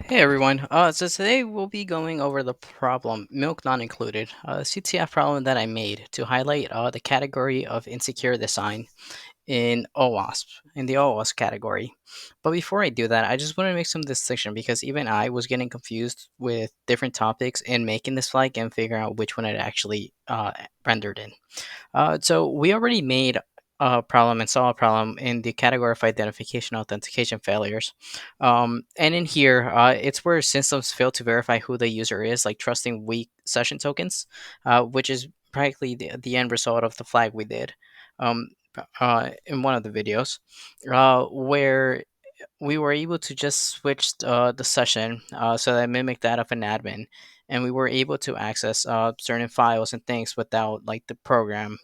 Hey everyone. So today we'll be going over the problem milk not included, CTF problem that I made to highlight the category of insecure design in OWASP, in the OWASP category. But before I do that, I just want to make some distinction because even I was getting confused with different topics in making this flag and figuring out which one it actually rendered in. So we already made a problem and saw a problem in the category of identification authentication failures. And in here, it's where systems fail to verify who the user is, like trusting weak session tokens, which is practically the end result of the flag we did in one of the videos, where we were able to just switch the session so that mimicked that of an admin, and we were able to access certain files and things without like the program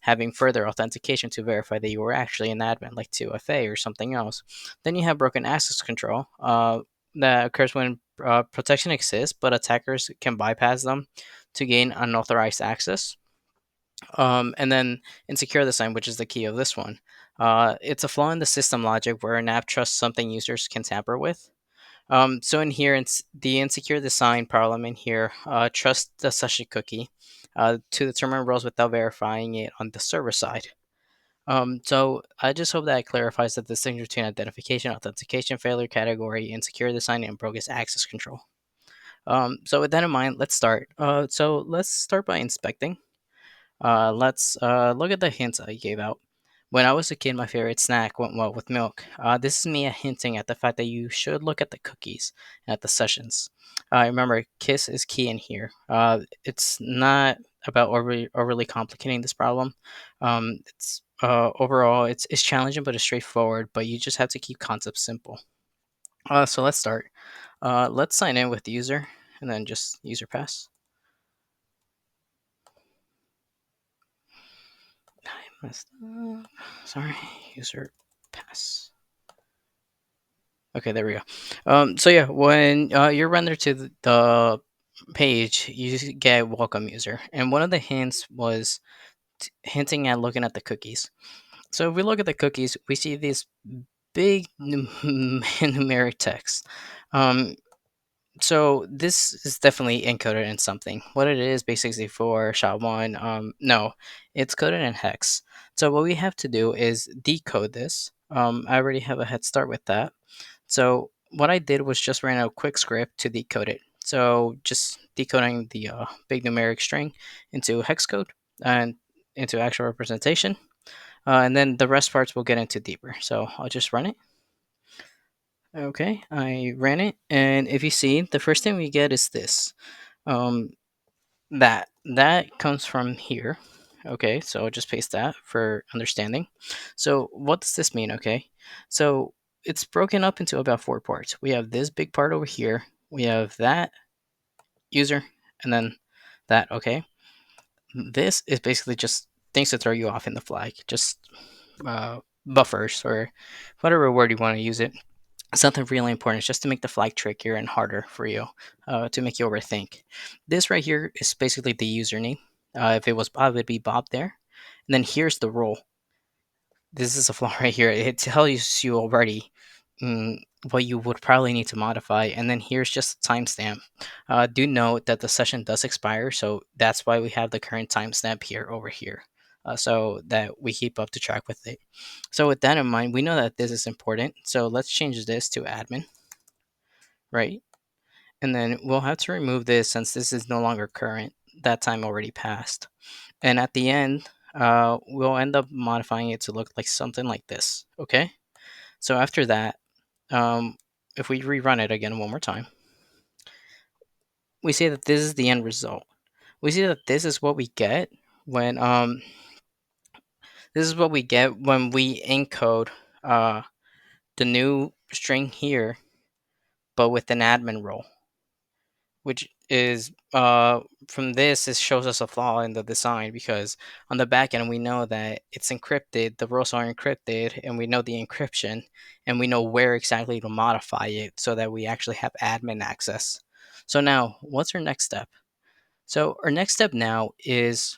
having further authentication to verify that you were actually an admin, like 2FA or something else. Then you have broken access control that occurs when protection exists, but attackers can bypass them to gain unauthorized access. And then insecure design, which is the key of this one. It's a flaw in the system logic where an app trusts something users can tamper with. So in here, it's the insecure design problem in here. Trust the session cookie to determine roles without verifying it on the server side. So I just hope that clarifies the distinction between identification, authentication failure category, insecure design, and bogus access control. So with that in mind, let's start. So let's start by inspecting. Let's look at the hints I gave out. When I was a kid, my favorite snack went well with milk. This is me hinting at the fact that you should look at the cookies and at the sessions. Remember, kiss is key in here. It's not about overly complicating this problem. It's overall it's challenging but it's straightforward. But you just have to keep concepts simple. So let's start. Let's sign in with the user and then just user pass. I messed up. Sorry, user pass. Okay, there we go. So yeah, when you're rendered to the page, you get welcome user, and one of the hints was hinting at looking at the cookies. So if we look at the cookies, we see this big numeric text. Um, so this is definitely encoded in something. What it is, basically for SHA-1, no, it's coded in hex. So what we have to do is decode this. I already have a head start with that. So what I did was just ran a quick script to decode it. So just decoding the big numeric string into hex code and into actual representation. And then the rest parts we'll get into deeper. So I'll just run it. Okay, I ran it. And if you see, the first thing we get is this. Um, that comes from here. Okay, so I'll just paste that for understanding. So what does this mean? Okay, so it's broken up into about four parts. We have this big part over here. We have that user, and then that. Okay, this is basically just things to throw you off in the flag, just buffers or whatever word you want to use it. Something really important is just to make the flag trickier and harder for you, to make you overthink. This right here is basically the username. If it was Bob, it would be Bob there. And then here's the role. This is a flaw right here. It tells you already mm, what you would probably need to modify. And then here's just a timestamp. Do note that the session does expire, so that's why we have the current timestamp here over here. So that we keep up to track with it. So with that in mind, we know that this is important. So let's change this to admin, right? And then we'll have to remove this since this is no longer current. That time already passed. And at the end, we'll end up modifying it to look like something like this. Okay. So after that, um, if we rerun it again one more time, we see that this is the end result. We see that this is what we get when this is what we get when we encode uh, the new string here, but with an admin role, which is from this it shows us a flaw in the design because on the back end we know that it's encrypted, the rows are encrypted, and we know the encryption, and we know where exactly to modify it so that we actually have admin access. So now what's our next step? So our next step now is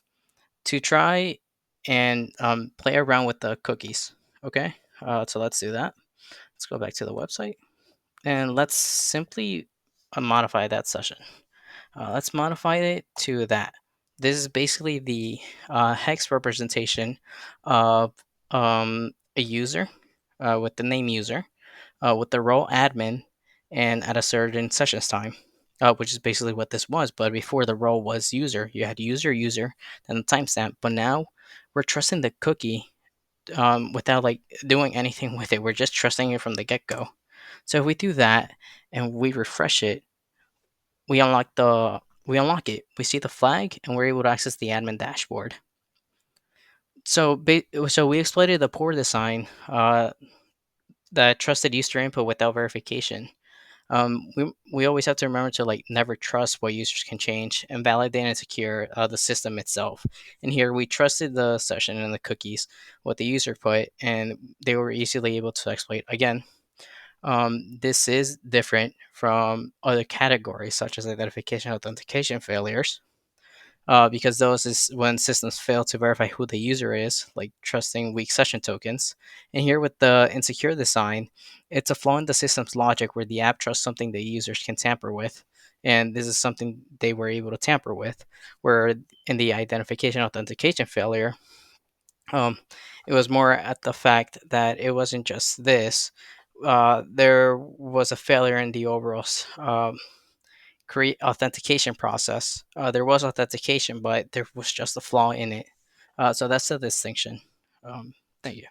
to try and play around with the cookies. Okay, so let's do that. Let's go back to the website. And let's simply modify that session. Let's modify it to that. This is basically the hex representation of a user with the name user, with the role admin, and at a certain sessions time, which is basically what this was. But before the role was user, you had user, and the timestamp. But now we're trusting the cookie without like doing anything with it. We're just trusting it from the get go. So if we do that and we refresh it, we unlock it. We see the flag and we're able to access the admin dashboard. So we exploited the poor design that trusted user input without verification. We always have to remember to like never trust what users can change and validate and secure the system itself. And here we trusted the session and the cookies, what the user put, and they were easily able to exploit again. This is different from other categories such as identification authentication failures, because those is when systems fail to verify who the user is, like trusting weak session tokens. And here with the insecure design, it's a flaw in the system's logic where the app trusts something the users can tamper with. And this is something they were able to tamper with, where in the identification authentication failure, um, it was more at the fact that it wasn't just this. There was a failure in the overall create authentication process. There was authentication, but there was just a flaw in it. So that's the distinction. Um, thank you.